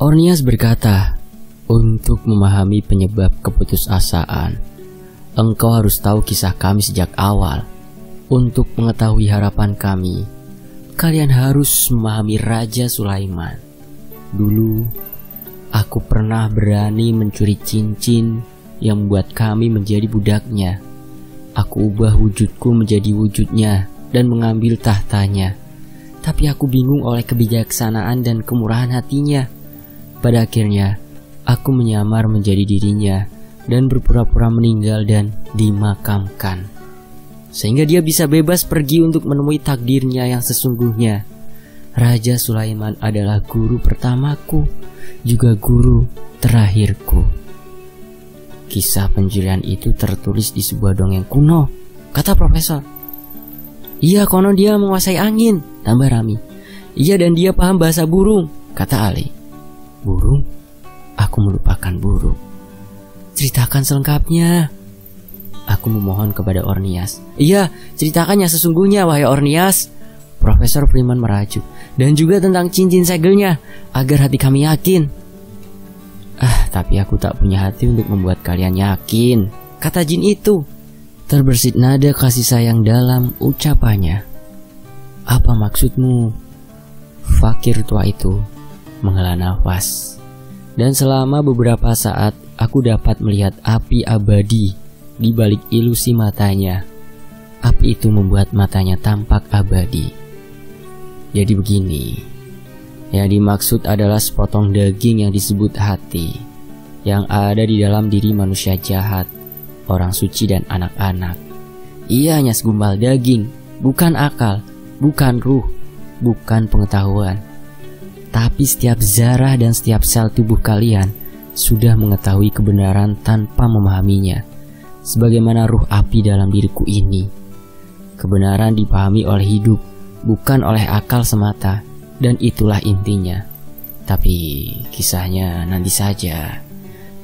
Ornias berkata, untuk memahami penyebab keputusasaan, engkau harus tahu kisah kami sejak awal. Untuk mengetahui harapan kami, kalian harus memahami Raja Sulaiman. Dulu, aku pernah berani mencuri cincin yang membuat kami menjadi budaknya. Aku ubah wujudku menjadi wujudnya dan mengambil tahtanya. Tapi aku bingung oleh kebijaksanaan dan kemurahan hatinya. Pada akhirnya, aku menyamar menjadi dirinya dan berpura-pura meninggal dan dimakamkan. Sehingga dia bisa bebas pergi untuk menemui takdirnya yang sesungguhnya. Raja Sulaiman adalah guru pertamaku, juga guru terakhirku. Kisah pencurian itu tertulis di sebuah dongeng kuno, kata Profesor. Iya, konon dia menguasai angin, tambah Rami. Iya, dan dia paham bahasa burung, kata Ali. Burung? Aku melupakan burung. Ceritakan selengkapnya. Aku memohon kepada Ornias. Iya, ceritakannya sesungguhnya, wahai Ornias. Profesor Freeman merajuk. Dan juga tentang cincin segelnya, agar hati kami yakin. Tapi aku tak punya hati untuk membuat kalian yakin, kata jin itu. Terbersit nada kasih sayang dalam ucapannya. Apa maksudmu? Fakir tua itu menghela nafas. Dan selama beberapa saat aku dapat melihat api abadi di balik ilusi matanya. Api itu membuat matanya tampak abadi. Jadi begini, yang dimaksud adalah sepotong daging yang disebut hati, yang ada di dalam diri manusia jahat, orang suci dan anak-anak. Ia hanya segumpal daging, bukan akal, bukan ruh, bukan pengetahuan. Tapi setiap zarah dan setiap sel tubuh kalian sudah mengetahui kebenaran tanpa memahaminya. Sebagaimana ruh api dalam diriku ini. Kebenaran dipahami oleh hidup, bukan oleh akal semata. Dan itulah intinya. Tapi kisahnya nanti saja.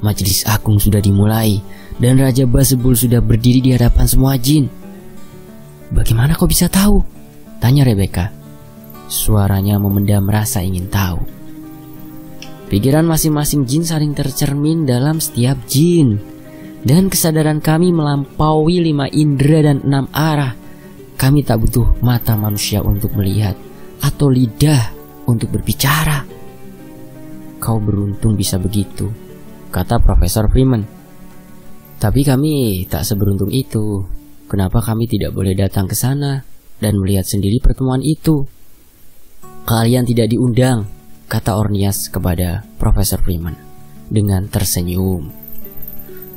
Majelis agung sudah dimulai, dan Raja Basebul sudah berdiri di hadapan semua jin. Bagaimana kau bisa tahu? Tanya Rebecca. Suaranya memendam rasa ingin tahu. Pikiran masing-masing jin saling tercermin dalam setiap jin. Dan kesadaran kami melampaui 5 indera dan 6 arah. Kami tak butuh mata manusia untuk melihat, atau lidah untuk berbicara. Kau beruntung bisa begitu, kata Profesor Freeman. Tapi kami tak seberuntung itu. Kenapa kami tidak boleh datang ke sana dan melihat sendiri pertemuan itu? Kalian tidak diundang, kata Ornias kepada Profesor Freeman dengan tersenyum.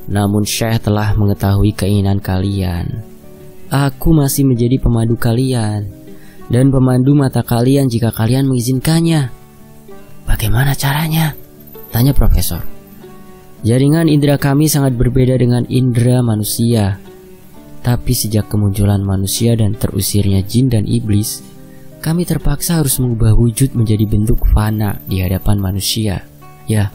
Namun Syekh telah mengetahui keinginan kalian. Aku masih menjadi pemandu kalian dan pemandu mata kalian jika kalian mengizinkannya. Bagaimana caranya? Tanya Profesor. Jaringan indera kami sangat berbeda dengan indera manusia. Tapi sejak kemunculan manusia dan terusirnya jin dan iblis, kami terpaksa harus mengubah wujud menjadi bentuk fana di hadapan manusia. Ya,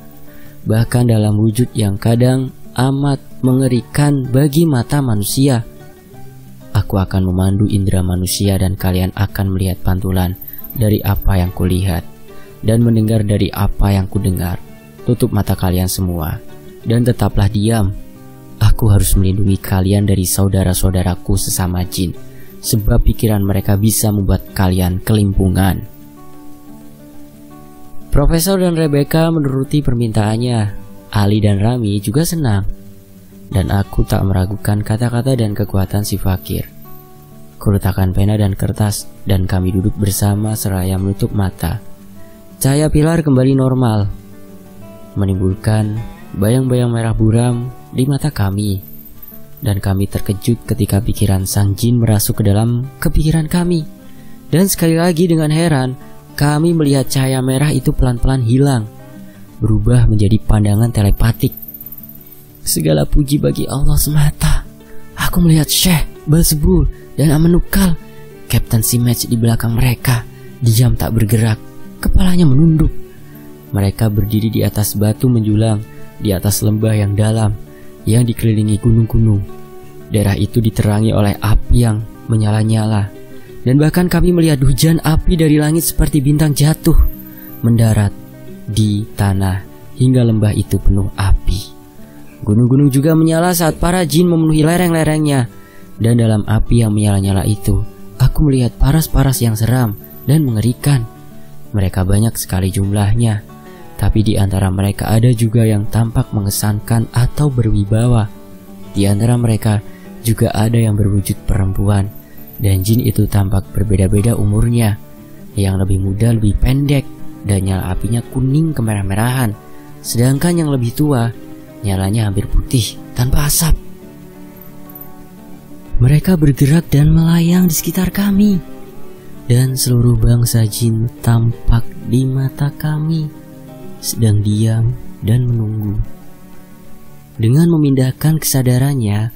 bahkan dalam wujud yang kadang amat mengerikan bagi mata manusia. Aku akan memandu indera manusia dan kalian akan melihat pantulan dari apa yang kulihat dan mendengar dari apa yang kudengar. Tutup mata kalian semua dan tetaplah diam. Aku harus melindungi kalian dari saudara-saudaraku sesama jin, sebab pikiran mereka bisa membuat kalian kelimpungan. Profesor dan Rebecca menuruti permintaannya. Ali dan Rami juga senang. Dan aku tak meragukan kata-kata dan kekuatan si fakir. Kuletakkan pena dan kertas dan kami duduk bersama seraya menutup mata. Cahaya pilar kembali normal, menimbulkan bayang-bayang merah buram di mata kami. Dan kami terkejut ketika pikiran sang jin merasuk ke dalam kepikiran kami. Dan sekali lagi dengan heran, kami melihat cahaya merah itu pelan-pelan hilang, berubah menjadi pandangan telepatik. Segala puji bagi Allah semata. Aku melihat Syekh, Basebul, dan Amenukal, Kapten Simage di belakang mereka, diam tak bergerak, kepalanya menunduk. Mereka berdiri di atas batu menjulang, di atas lembah yang dalam, yang dikelilingi gunung-gunung. Daerah itu diterangi oleh api yang menyala-nyala, dan bahkan kami melihat hujan api dari langit seperti bintang jatuh, mendarat, di tanah hingga lembah itu penuh api. Gunung-gunung juga menyala saat para jin memenuhi lereng-lerengnya. Dan dalam api yang menyala-nyala itu, aku melihat paras-paras yang seram dan mengerikan. Mereka banyak sekali jumlahnya, tapi di antara mereka ada juga yang tampak mengesankan atau berwibawa. Di antara mereka juga ada yang berwujud perempuan, dan jin itu tampak berbeda-beda umurnya. Yang lebih muda lebih pendek, dan nyala apinya kuning kemerah-merahan. Sedangkan yang lebih tua, nyalanya hampir putih tanpa asap. Mereka bergerak dan melayang di sekitar kami, dan seluruh bangsa jin tampak di mata kami, sedang diam dan menunggu. Dengan memindahkan kesadarannya,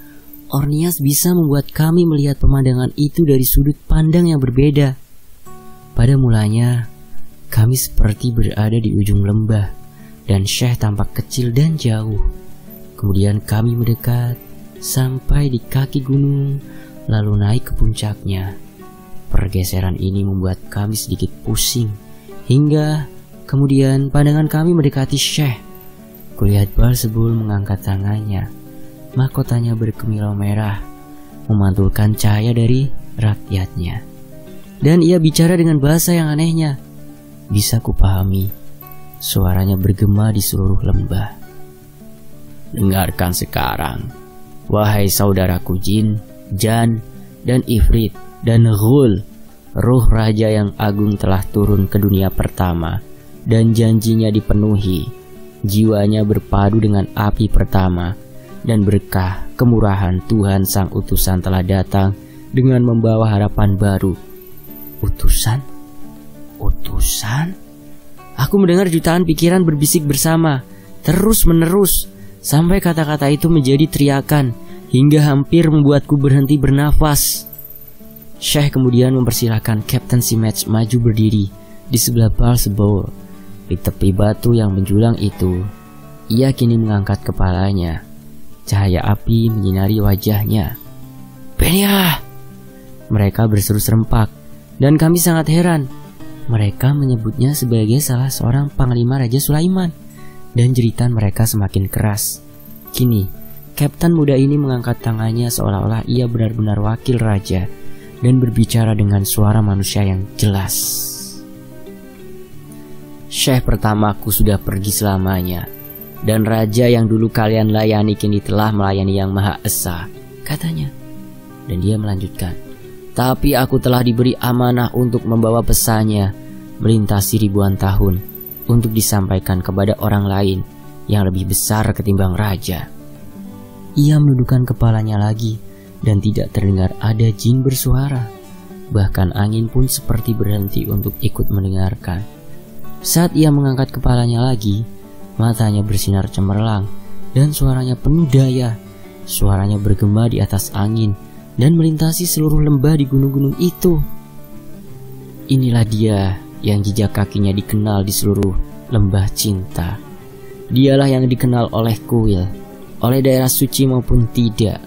Ornias bisa membuat kami melihat pemandangan itu dari sudut pandang yang berbeda. Pada mulanya, kami seperti berada di ujung lembah, dan Syekh tampak kecil dan jauh. Kemudian kami mendekat sampai di kaki gunung, lalu naik ke puncaknya. Pergeseran ini membuat kami sedikit pusing, hingga kemudian pandangan kami mendekati Syekh. Kulihat Balsebul mengangkat tangannya. Mahkotanya berkilau merah, memantulkan cahaya dari rakyatnya. Dan ia bicara dengan bahasa yang anehnya. Bisa kupahami, suaranya bergema di seluruh lembah. Dengarkan sekarang, wahai saudaraku jin, jan, dan ifrit, dan ghul. Ruh raja yang agung telah turun ke dunia pertama, dan janjinya dipenuhi. Jiwanya berpadu dengan api pertama, dan berkah kemurahan Tuhan sang utusan telah datang dengan membawa harapan baru. Utusan? Utusan? Aku mendengar jutaan pikiran berbisik bersama, terus menerus, sampai kata-kata itu menjadi teriakan, hingga hampir membuatku berhenti bernafas. Syekh kemudian mempersilahkan Kapten Simets maju berdiri di sebelah Balsebul. Di tepi batu yang menjulang itu, ia kini mengangkat kepalanya. Cahaya api menyinari wajahnya. Benia! Mereka berseru serempak, dan kami sangat heran. Mereka menyebutnya sebagai salah seorang panglima Raja Sulaiman, dan jeritan mereka semakin keras. Kini, kapten muda ini mengangkat tangannya seolah-olah ia benar-benar wakil raja, dan berbicara dengan suara manusia yang jelas. Syekh pertamaku sudah pergi selamanya, dan raja yang dulu kalian layani kini telah melayani Yang Maha Esa, katanya. Dan dia melanjutkan, tapi aku telah diberi amanah untuk membawa pesannya melintasi ribuan tahun untuk disampaikan kepada orang lain yang lebih besar ketimbang raja. Ia menundukkan kepalanya lagi dan tidak terdengar ada jin bersuara. Bahkan angin pun seperti berhenti untuk ikut mendengarkan. Saat ia mengangkat kepalanya lagi, matanya bersinar cemerlang dan suaranya penuh daya. Suaranya bergema di atas angin dan melintasi seluruh lembah di gunung-gunung itu. Inilah dia yang jejak kakinya dikenal di seluruh lembah cinta. Dialah yang dikenal oleh kuil, oleh daerah suci maupun tidak.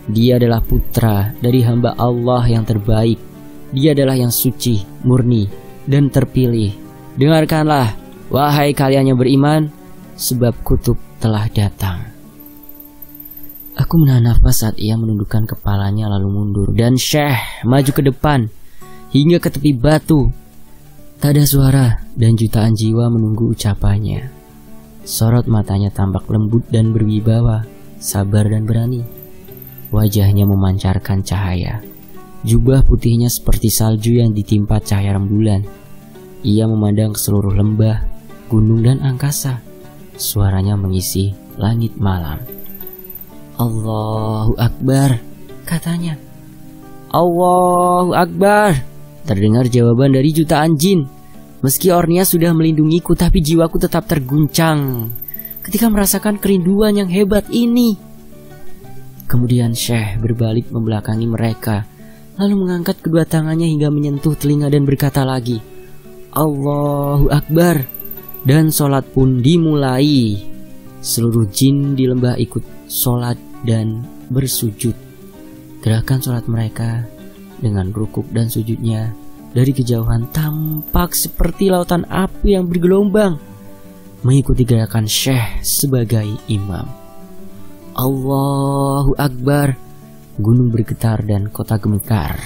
Dia adalah putra dari hamba Allah yang terbaik. Dia adalah yang suci, murni, dan terpilih. Dengarkanlah, wahai kalian yang beriman, sebab kutub telah datang. Aku menahan nafas saat ia menundukkan kepalanya lalu mundur, dan Syekh maju ke depan hingga ke tepi batu. Tak ada suara dan jutaan jiwa menunggu ucapannya. Sorot matanya tampak lembut dan berwibawa, sabar dan berani. Wajahnya memancarkan cahaya. Jubah putihnya seperti salju yang ditimpa cahaya rembulan. Ia memandang ke seluruh lembah, gunung dan angkasa. Suaranya mengisi langit malam. Allahu Akbar, katanya. Allahu Akbar, terdengar jawaban dari jutaan jin. Meski Ornias sudah melindungiku, tapi jiwaku tetap terguncang ketika merasakan kerinduan yang hebat ini. Kemudian Syekh berbalik membelakangi mereka, lalu mengangkat kedua tangannya hingga menyentuh telinga dan berkata lagi, Allahu Akbar, dan sholat pun dimulai. Seluruh jin di lembah ikut sholat dan bersujud. Gerakan sholat mereka dengan rukuk dan sujudnya dari kejauhan tampak seperti lautan api yang bergelombang. mengikuti gerakan Syekh sebagai imam. Allahu Akbar. Gunung bergetar dan kota gemetar,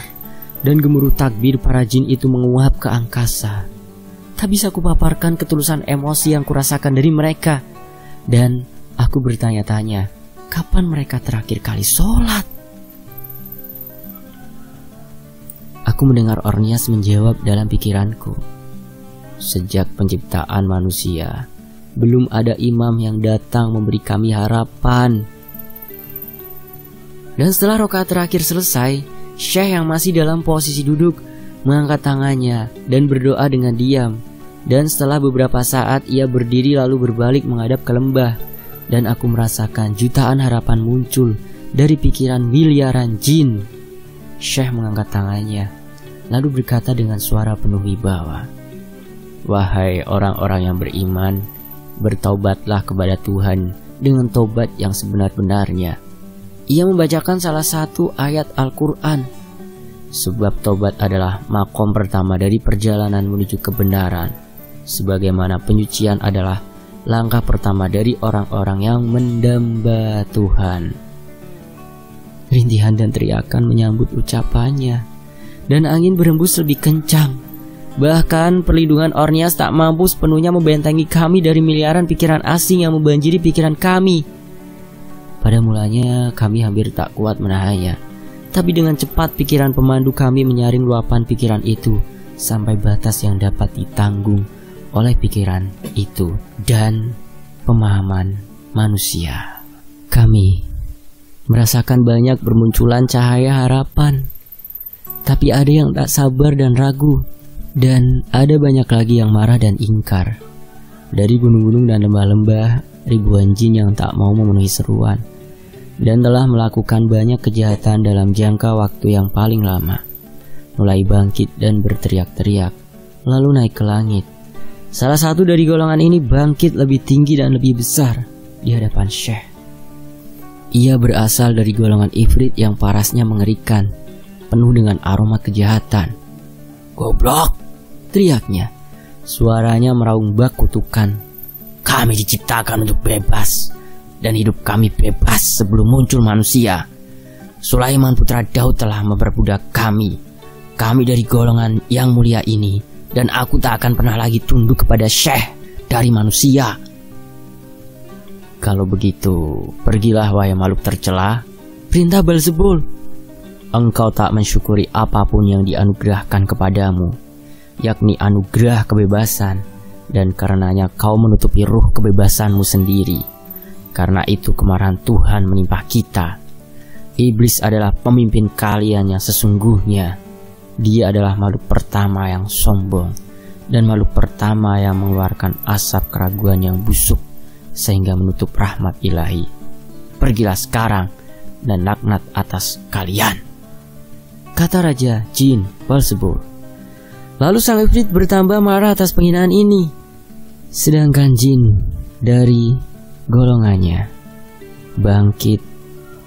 dan gemuruh takbir para jin itu menguap ke angkasa. Tak bisa kupaparkan ketulusan emosi yang kurasakan dari mereka. Dan aku bertanya-tanya, kapan mereka terakhir kali sholat? Aku mendengar Ornias menjawab dalam pikiranku. Sejak penciptaan manusia, belum ada imam yang datang memberi kami harapan. Dan setelah rakaat terakhir selesai, Syekh yang masih dalam posisi duduk mengangkat tangannya dan berdoa dengan diam. Dan setelah beberapa saat ia berdiri lalu berbalik menghadap ke lembah. Dan aku merasakan jutaan harapan muncul dari pikiran miliaran jin. Syekh mengangkat tangannya lalu berkata dengan suara penuh wibawa, "Wahai orang-orang yang beriman, bertaubatlah kepada Tuhan dengan taubat yang sebenar-benarnya." Ia membacakan salah satu ayat Al-Quran. Sebab taubat adalah makom pertama dari perjalanan menuju kebenaran. Sebagaimana penyucian adalah langkah pertama dari orang-orang yang mendamba Tuhan. Rintihan dan teriakan menyambut ucapannya. Dan angin berhembus lebih kencang. Bahkan perlindungan Ornias tak mampu sepenuhnya membentengi kami dari miliaran pikiran asing yang membanjiri pikiran kami. Pada mulanya kami hampir tak kuat menahannya, tapi dengan cepat pikiran pemandu kami menyaring luapan pikiran itu sampai batas yang dapat ditanggung oleh pikiran itu dan pemahaman manusia. Kami merasakan banyak bermunculan cahaya harapan, tapi ada yang tak sabar dan ragu, dan ada banyak lagi yang marah dan ingkar. Dari gunung-gunung dan lembah-lembah, ribuan jin yang tak mau memenuhi seruan dan telah melakukan banyak kejahatan dalam jangka waktu yang paling lama, mulai bangkit dan berteriak-teriak, lalu naik ke langit. Salah satu dari golongan ini bangkit lebih tinggi dan lebih besar di hadapan Syekh. Ia berasal dari golongan Ifrit yang parasnya mengerikan, penuh dengan aroma kejahatan. "Goblok!" teriaknya. Suaranya meraung bak kutukan. "Kami diciptakan untuk bebas, dan hidup kami bebas sebelum muncul manusia. Sulaiman putra Daud telah memperbudak kami. Kami dari golongan yang mulia ini, dan aku tak akan pernah lagi tunduk kepada Syekh dari manusia." "Kalau begitu, pergilah wahai makhluk tercela," perintah Beelzebul. "Engkau tak mensyukuri apapun yang dianugerahkan kepadamu, yakni anugerah kebebasan, dan karenanya kau menutupi ruh kebebasanmu sendiri. Karena itu kemarahan Tuhan menimpa kita. Iblis adalah pemimpin kalian yang sesungguhnya. Dia adalah makhluk pertama yang sombong, dan makhluk pertama yang mengeluarkan asap keraguan yang busuk sehingga menutup rahmat ilahi. Pergilah sekarang dan laknat atas kalian," kata Raja Jin Beelzebul. Lalu sang Ifrit bertambah marah atas penghinaan ini. Sedangkan jin dari golongannya bangkit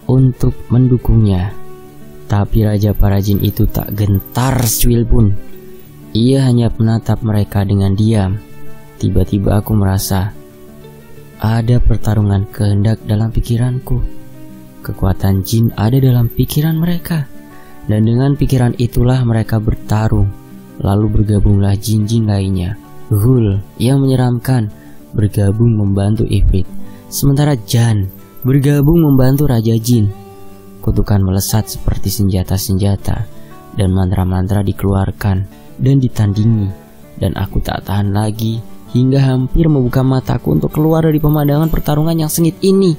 untuk mendukungnya. Tapi raja para jin itu tak gentar secuil pun. Ia hanya menatap mereka dengan diam. Tiba-tiba aku merasa ada pertarungan kehendak dalam pikiranku. Kekuatan jin ada dalam pikiran mereka, dan dengan pikiran itulah mereka bertarung. Lalu bergabunglah jin-jin lainnya. Ghul yang menyeramkan bergabung membantu Ifrit, sementara Jan bergabung membantu Raja Jin. Kutukan melesat seperti senjata-senjata, dan mantra-mantra dikeluarkan dan ditandingi, dan aku tak tahan lagi hingga hampir membuka mataku untuk keluar dari pemandangan pertarungan yang sengit ini.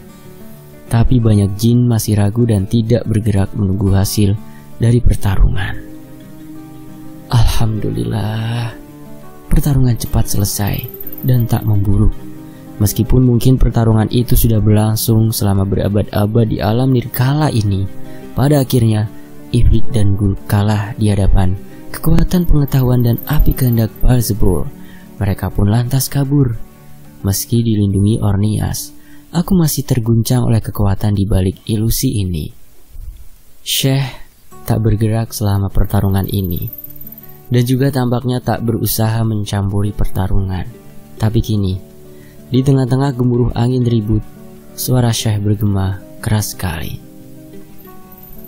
Tapi banyak jin masih ragu dan tidak bergerak menunggu hasil dari pertarungan. Alhamdulillah, pertarungan cepat selesai dan tak memburuk. Meskipun mungkin pertarungan itu sudah berlangsung selama berabad-abad di alam nirkala ini, pada akhirnya Ifrit dan Ghul kalah di hadapan kekuatan pengetahuan dan api kehendak Beelzebul. Mereka pun lantas kabur. Meski dilindungi Ornias, aku masih terguncang oleh kekuatan di balik ilusi ini. Syekh tak bergerak selama pertarungan ini, dan juga tampaknya tak berusaha mencampuri pertarungan. Tapi kini, Di tengah-tengah gemuruh angin ribut, suara Syekh bergema keras sekali.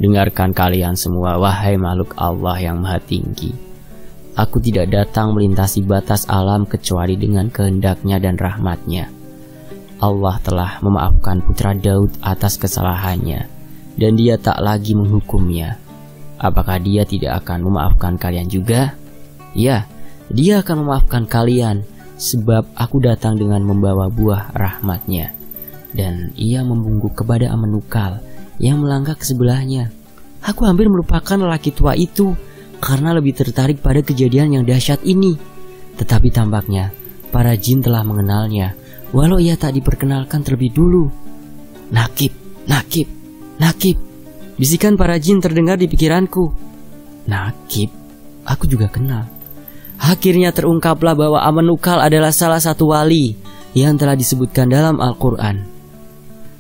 Dengarkan kalian semua, wahai makhluk Allah yang maha tinggi. Aku tidak datang melintasi batas alam kecuali dengan kehendaknya dan rahmatnya. Allah telah memaafkan putra Daud atas kesalahannya, dan dia tak lagi menghukumnya. Apakah dia tidak akan memaafkan kalian juga? Ya, dia akan memaafkan kalian, sebab aku datang dengan membawa buah rahmatnya. Dan ia membungkuk kepada Amenukal yang melangkah ke sebelahnya. Aku hampir melupakan lelaki tua itu karena lebih tertarik pada kejadian yang dahsyat ini. Tetapi tampaknya para jin telah mengenalnya, walau ia tak diperkenalkan terlebih dulu. Nakib, nakib, nakib. Bisikan para jin terdengar di pikiranku. Nakib, aku juga kenal. Akhirnya terungkaplah bahwa Amenukal adalah salah satu wali yang telah disebutkan dalam Al-Quran.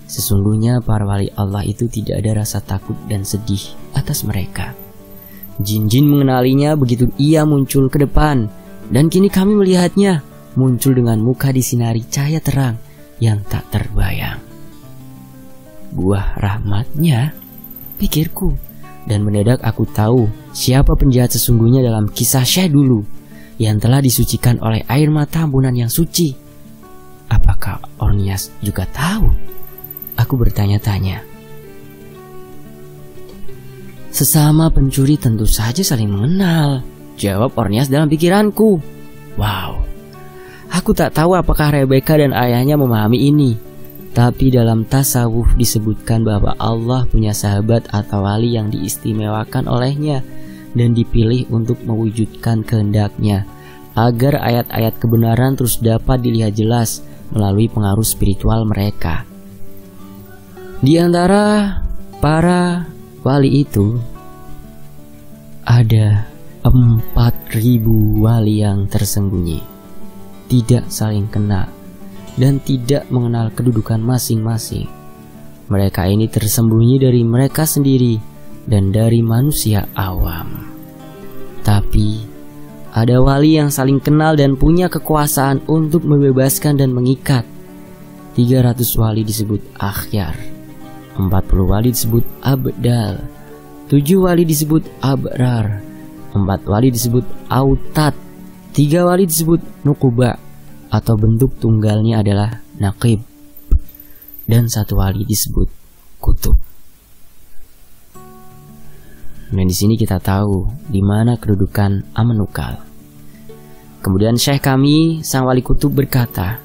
Sesungguhnya para wali Allah itu tidak ada rasa takut dan sedih atas mereka. Jin-jin mengenalinya begitu ia muncul ke depan, dan kini kami melihatnya muncul dengan muka disinari cahaya terang yang tak terbayang. Buah rahmatnya, pikirku, dan mendadak aku tahu siapa penjahat sesungguhnya dalam kisah Syekh dulu yang telah disucikan oleh air mata ampunan yang suci. Apakah Ornias juga tahu? Aku bertanya-tanya. Sesama pencuri tentu saja saling mengenal, jawab Ornias dalam pikiranku. Wow, aku tak tahu apakah Rebecca dan ayahnya memahami ini. Tapi dalam tasawuf disebutkan bahwa Allah punya sahabat atau wali yang diistimewakan olehnya dan dipilih untuk mewujudkan kehendaknya, agar ayat-ayat kebenaran terus dapat dilihat jelas melalui pengaruh spiritual mereka. Di antara para wali itu ada 4.000 wali yang tersembunyi, tidak saling kenal dan tidak mengenal kedudukan masing-masing. Mereka ini tersembunyi dari mereka sendiri dan dari manusia awam. Tapi ada wali yang saling kenal dan punya kekuasaan untuk membebaskan dan mengikat. 300 wali disebut akhyar, 40 wali disebut abdal, 7 wali disebut abrar, 4 wali disebut autat, 3 wali disebut nukuba atau bentuk tunggalnya adalah naqib, dan 1 wali disebut kutub. Dan di sini kita tahu di mana kedudukan Amenukal. Kemudian Syekh kami, sang wali kutub, berkata,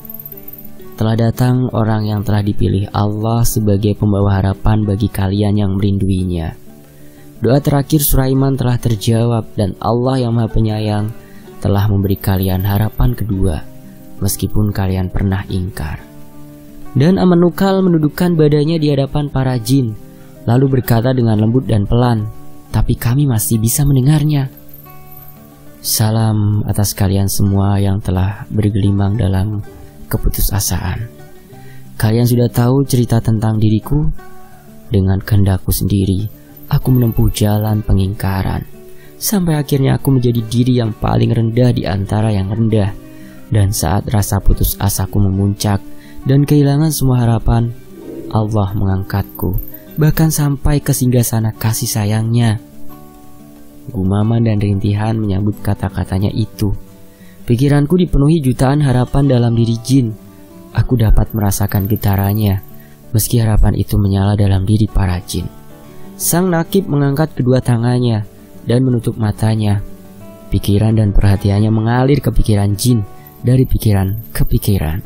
telah datang orang yang telah dipilih Allah sebagai pembawa harapan bagi kalian yang merinduinya. Doa terakhir Sulaiman telah terjawab dan Allah yang Maha Penyayang telah memberi kalian harapan kedua, meskipun kalian pernah ingkar. Dan Amenukal menundukkan badannya di hadapan para jin, lalu berkata dengan lembut dan pelan, tapi kami masih bisa mendengarnya. Salam atas kalian semua yang telah bergelimang dalam keputusasaan. Kalian sudah tahu cerita tentang diriku. Dengan kehendakku sendiri, aku menempuh jalan pengingkaran, sampai akhirnya aku menjadi diri yang paling rendah di antara yang rendah. Dan saat rasa putus asaku memuncak dan kehilangan semua harapan, Allah mengangkatku, bahkan sampai ke singgasana kasih sayangnya. Gumaman dan rintihan menyambut kata-katanya itu. Pikiranku dipenuhi jutaan harapan dalam diri jin. Aku dapat merasakan getarannya, meski harapan itu menyala dalam diri para jin. Sang nakib mengangkat kedua tangannya dan menutup matanya. Pikiran dan perhatiannya mengalir ke pikiran jin, dari pikiran ke pikiran.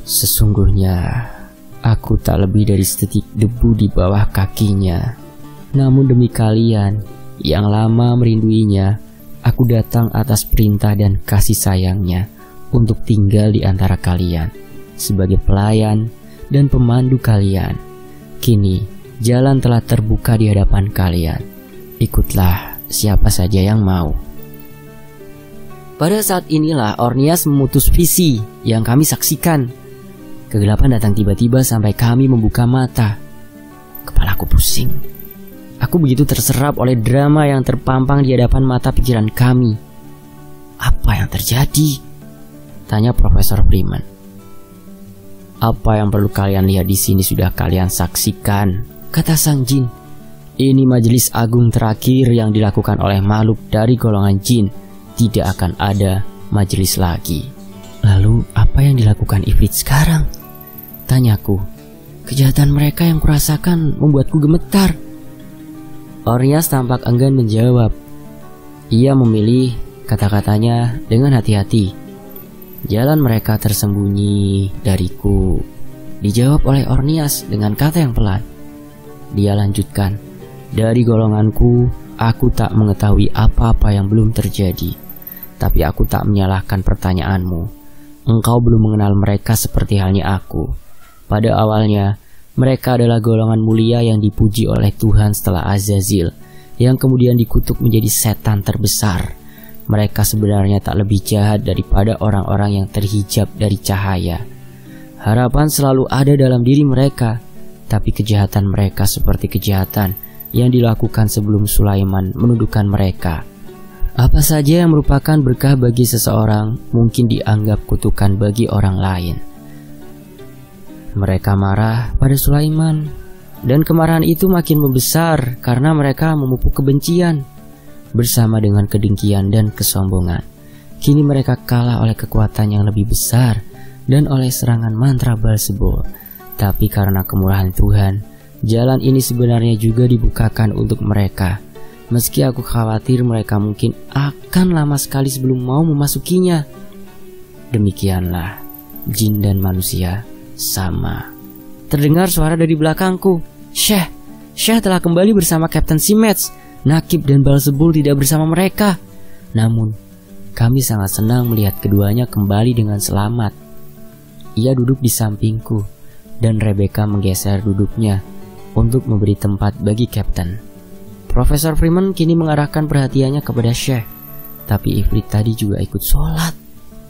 Sesungguhnya aku tak lebih dari setitik debu di bawah kakinya. Namun demi kalian yang lama merinduinya, aku datang atas perintah dan kasih sayangnya untuk tinggal di antara kalian sebagai pelayan dan pemandu kalian. Kini jalan telah terbuka di hadapan kalian. Ikutlah siapa saja yang mau. Pada saat inilah Ornias memutus visi yang kami saksikan. Kegelapan datang tiba-tiba sampai kami membuka mata. Kepalaku pusing. Aku begitu terserap oleh drama yang terpampang di hadapan mata pikiran kami. Apa yang terjadi? Tanya Profesor Freeman. Apa yang perlu kalian lihat di sini sudah kalian saksikan, kata sang jin. Ini majelis agung terakhir yang dilakukan oleh makhluk dari golongan jin. Tidak akan ada majelis lagi. Lalu apa yang dilakukan Ifrit sekarang? Tanyaku. Kejahatan mereka yang kurasakan membuatku gemetar. Ornias tampak enggan menjawab. Ia memilih kata-katanya dengan hati-hati. Jalan mereka tersembunyi dariku, dijawab oleh Ornias dengan kata yang pelan. Dia lanjutkan, dari golonganku, aku tak mengetahui apa-apa yang belum terjadi. Tapi aku tak menyalahkan pertanyaanmu. Engkau belum mengenal mereka seperti halnya aku. Pada awalnya, mereka adalah golongan mulia yang dipuji oleh Tuhan setelah Azazil, yang kemudian dikutuk menjadi setan terbesar. Mereka sebenarnya tak lebih jahat daripada orang-orang yang terhijab dari cahaya. Harapan selalu ada dalam diri mereka, tapi kejahatan mereka seperti kejahatan yang dilakukan sebelum Sulaiman menuduhkan mereka. Apa saja yang merupakan berkah bagi seseorang mungkin dianggap kutukan bagi orang lain. Mereka marah pada Sulaiman, dan kemarahan itu makin membesar karena mereka memupuk kebencian. Bersama dengan kedengkian dan kesombongan, kini mereka kalah oleh kekuatan yang lebih besar dan oleh serangan mantra Beelzebul. Tapi karena kemurahan Tuhan, jalan ini sebenarnya juga dibukakan untuk mereka. Meski aku khawatir mereka mungkin akan lama sekali sebelum mau memasukinya. Demikianlah, jin dan manusia sama. Terdengar suara dari belakangku. Syekh telah kembali bersama Kapten Simets. Nakib dan Beelzebul tidak bersama mereka. Namun, kami sangat senang melihat keduanya kembali dengan selamat. Ia duduk di sampingku, dan Rebecca menggeser duduknya untuk memberi tempat bagi Kapten. Profesor Freeman kini mengarahkan perhatiannya kepada Syekh. Tapi Ifrit tadi juga ikut sholat,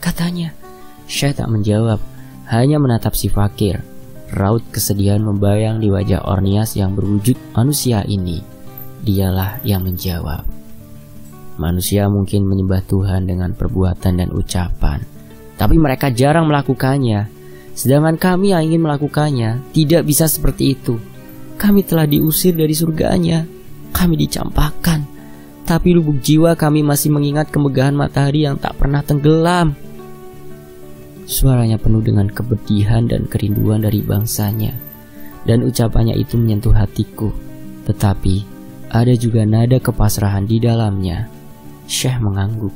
katanya. Syekh tak menjawab, hanya menatap si fakir. Raut kesedihan membayang di wajah Ornias yang berwujud manusia ini. Dialah yang menjawab. Manusia mungkin menyembah Tuhan dengan perbuatan dan ucapan, tapi mereka jarang melakukannya. Sedangkan kami yang ingin melakukannya tidak bisa seperti itu. Kami telah diusir dari surganya. Kami dicampakkan. Tapi lubuk jiwa kami masih mengingat kemegahan matahari yang tak pernah tenggelam. Suaranya penuh dengan kepedihan dan kerinduan dari bangsanya. Dan ucapannya itu menyentuh hatiku. Tetapi ada juga nada kepasrahan di dalamnya. Syekh mengangguk,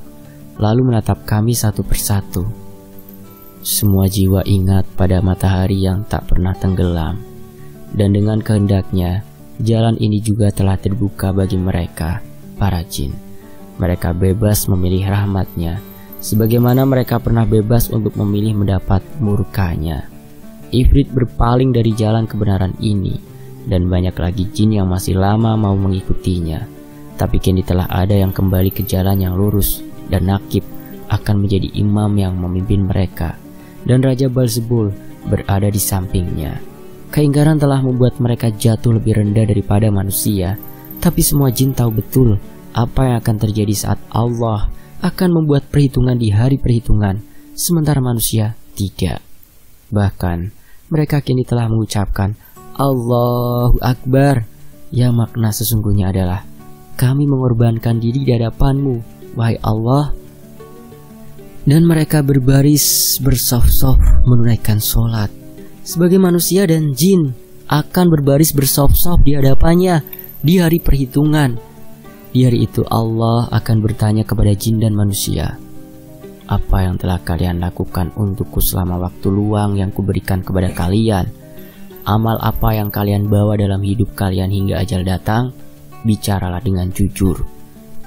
lalu menatap kami satu persatu. Semua jiwa ingat pada matahari yang tak pernah tenggelam. Dan dengan kehendaknya, jalan ini juga telah terbuka bagi mereka, para jin. Mereka bebas memilih rahmatnya, sebagaimana mereka pernah bebas untuk memilih mendapat murkanya. Ifrit berpaling dari jalan kebenaran ini, dan banyak lagi jin yang masih lama mau mengikutinya. Tapi kini telah ada yang kembali ke jalan yang lurus, dan Nakib akan menjadi imam yang memimpin mereka, dan Raja Beelzebul berada di sampingnya. Keingkaran telah membuat mereka jatuh lebih rendah daripada manusia, tapi semua jin tahu betul apa yang akan terjadi saat Allah akan membuat perhitungan di hari perhitungan, sementara manusia tidak. Bahkan mereka kini telah mengucapkan Allahu Akbar, yang makna sesungguhnya adalah kami mengorbankan diri di hadapanmu, wahai Allah. Dan mereka berbaris bersaf-saf menunaikan sholat. Sebagai manusia dan jin akan berbaris bersaf-saf di hadapannya di hari perhitungan. Di hari itu Allah akan bertanya kepada jin dan manusia, apa yang telah kalian lakukan untukku selama waktu luang yang kuberikan kepada kalian? Amal apa yang kalian bawa dalam hidup kalian hingga ajal datang? Bicaralah dengan jujur.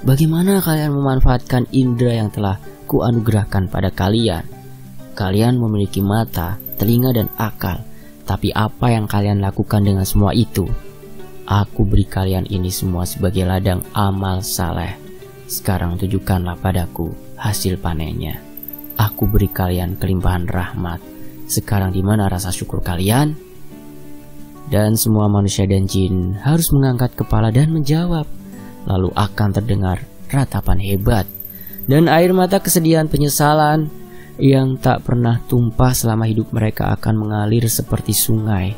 Bagaimana kalian memanfaatkan indera yang telah kuanugerahkan pada kalian? Kalian memiliki mata, telinga, dan akal. Tapi apa yang kalian lakukan dengan semua itu? Aku beri kalian ini semua sebagai ladang amal saleh. Sekarang tunjukkanlah padaku hasil panennya. Aku beri kalian kelimpahan rahmat. Sekarang di mana rasa syukur kalian? Dan semua manusia dan jin harus mengangkat kepala dan menjawab. Lalu akan terdengar ratapan hebat dan air mata kesedihan penyesalan yang tak pernah tumpah selama hidup mereka akan mengalir seperti sungai.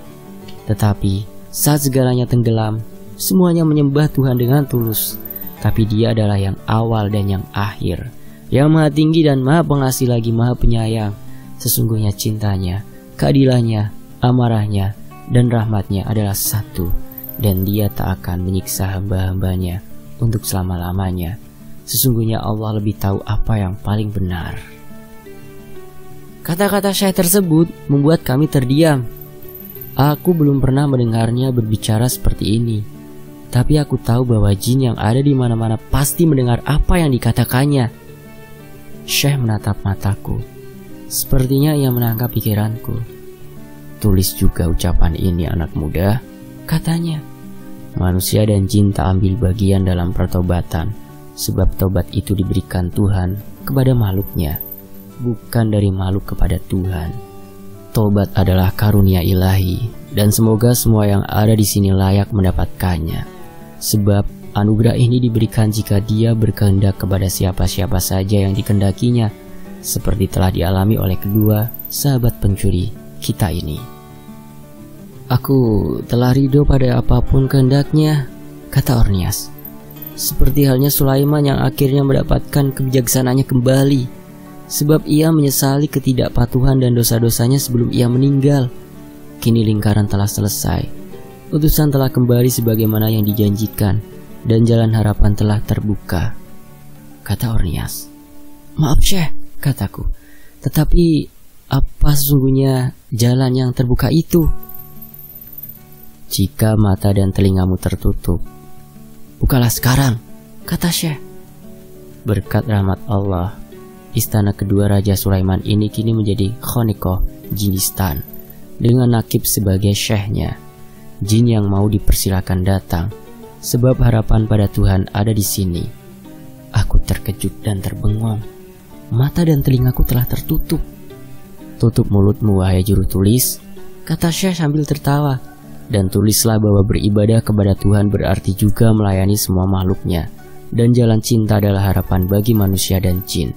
Tetapi saat segalanya tenggelam, semuanya menyembah Tuhan dengan tulus. Tapi Dia adalah yang awal dan yang akhir, yang maha tinggi dan maha pengasih lagi maha penyayang. Sesungguhnya cintanya, keadilannya, amarahnya, dan rahmatnya adalah satu, dan Dia tak akan menyiksa hamba-hambanya untuk selama-lamanya. Sesungguhnya Allah lebih tahu apa yang paling benar. Kata-kata Syekh tersebut membuat kami terdiam. Aku belum pernah mendengarnya berbicara seperti ini. Tapi aku tahu bahwa jin yang ada di mana-mana pasti mendengar apa yang dikatakannya. Syekh menatap mataku. Sepertinya ia menangkap pikiranku. Tulis juga ucapan ini anak muda, katanya. Manusia dan jin tak ambil bagian dalam pertobatan, sebab tobat itu diberikan Tuhan kepada makhluknya, bukan dari makhluk kepada Tuhan. Tobat adalah karunia ilahi, dan semoga semua yang ada di sini layak mendapatkannya. Sebab anugerah ini diberikan jika Dia berkehendak kepada siapa-siapa saja yang dikehendakinya, seperti telah dialami oleh kedua sahabat pencuri kita ini. Aku telah ridho pada apapun kehendaknya, kata Ornias. Seperti halnya Sulaiman yang akhirnya mendapatkan kebijaksanaannya kembali, sebab ia menyesali ketidakpatuhan dan dosa-dosanya sebelum ia meninggal. Kini lingkaran telah selesai. Utusan telah kembali sebagaimana yang dijanjikan, dan jalan harapan telah terbuka, kata Ornias. Maaf Syekh, kataku. Tetapi apa sesungguhnya jalan yang terbuka itu? Jika mata dan telingamu tertutup, bukalah sekarang, kata Syekh. Berkat rahmat Allah, istana kedua Raja Sulaiman ini kini menjadi Khoniqoh Jinistan, dengan Nakib sebagai syekhnya. Jin yang mau dipersilakan datang, sebab harapan pada Tuhan ada di sini. Aku terkejut dan terbengong. Mata dan telingaku telah tertutup. Tutup mulutmu wahai juru tulis, kata Syekh sambil tertawa. Dan tulislah bahwa beribadah kepada Tuhan berarti juga melayani semua makhluknya, dan jalan cinta adalah harapan bagi manusia dan jin.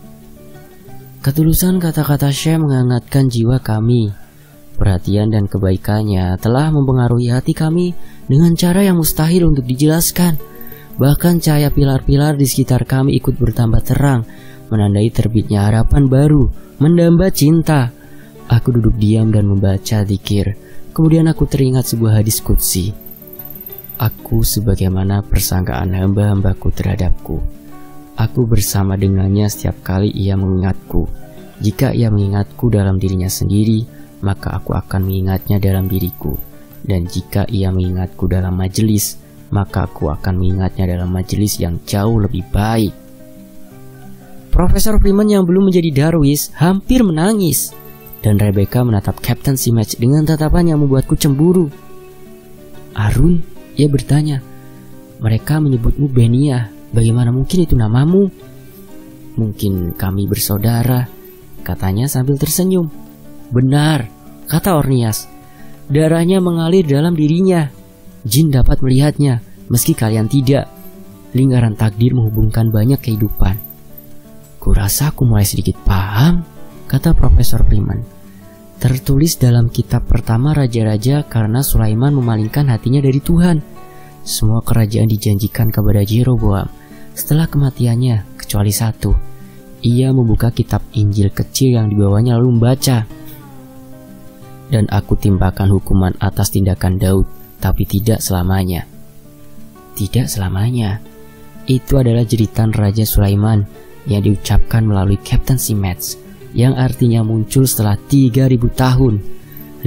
Ketulusan kata-kata Syekh menghangatkan jiwa kami. Perhatian dan kebaikannya telah mempengaruhi hati kami dengan cara yang mustahil untuk dijelaskan. Bahkan cahaya pilar-pilar di sekitar kami ikut bertambah terang, menandai terbitnya harapan baru, mendamba cinta. Aku duduk diam dan membaca zikir. Kemudian aku teringat sebuah hadis qudsi. Aku sebagaimana persangkaan hamba-hambaku terhadapku. Aku bersama dengannya setiap kali ia mengingatku. Jika ia mengingatku dalam dirinya sendiri, maka aku akan mengingatnya dalam diriku. Dan jika ia mengingatku dalam majelis, maka aku akan mengingatnya dalam majelis yang jauh lebih baik. Profesor Freeman yang belum menjadi Darwis hampir menangis, dan Rebecca menatap Captain Simage dengan tatapan yang membuatku cemburu. Arun, ia bertanya, mereka menyebutmu Benia, bagaimana mungkin itu namamu? Mungkin kami bersaudara, katanya sambil tersenyum. Benar, kata Ornias. Darahnya mengalir dalam dirinya. Jin dapat melihatnya, meski kalian tidak. Lingkaran takdir menghubungkan banyak kehidupan. Kurasa aku mulai sedikit paham, kata Profesor Freeman. Tertulis dalam kitab pertama Raja-Raja karena Sulaiman memalingkan hatinya dari Tuhan. Semua kerajaan dijanjikan kepada Jeroboam setelah kematiannya, kecuali satu. Ia membuka kitab Injil kecil yang dibawanya lalu membaca. Dan aku timpakan hukuman atas tindakan Daud, tapi tidak selamanya. Tidak selamanya. Itu adalah jeritan Raja Sulaiman yang diucapkan melalui Captain Simage, yang artinya muncul setelah 3000 tahun.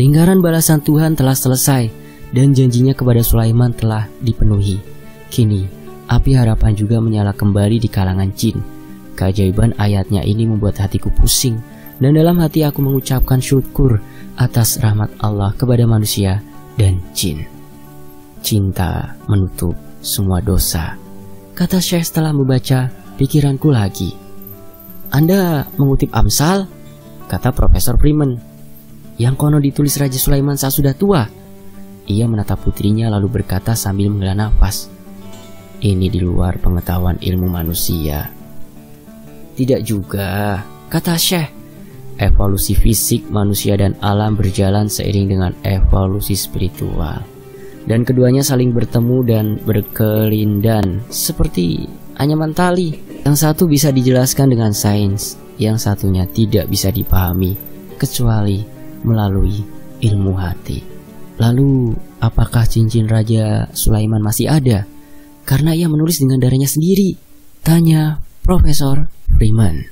Lingkaran balasan Tuhan telah selesai, dan janjinya kepada Sulaiman telah dipenuhi. Kini, api harapan juga menyala kembali di kalangan jin. Keajaiban ayatnya ini membuat hatiku pusing, dan dalam hati aku mengucapkan syukur atas rahmat Allah kepada manusia dan jin. Cinta menutup semua dosa, kata Syekh setelah membaca pikiranku lagi. Anda mengutip Amsal, kata Profesor Freeman, yang konon ditulis Raja Sulaiman saat sudah tua. Ia menatap putrinya lalu berkata sambil menghela nafas, ini di luar pengetahuan ilmu manusia. Tidak juga, kata Syekh. evolusi fisik manusia dan alam berjalan seiring dengan evolusi spiritual. Dan keduanya saling bertemu dan berkelindan seperti anyaman tali. Yang satu bisa dijelaskan dengan sains, yang satunya tidak bisa dipahami kecuali melalui ilmu hati. Lalu, apakah cincin Raja Sulaiman masih ada? Karena ia menulis dengan darahnya sendiri. Tanya Profesor Freeman.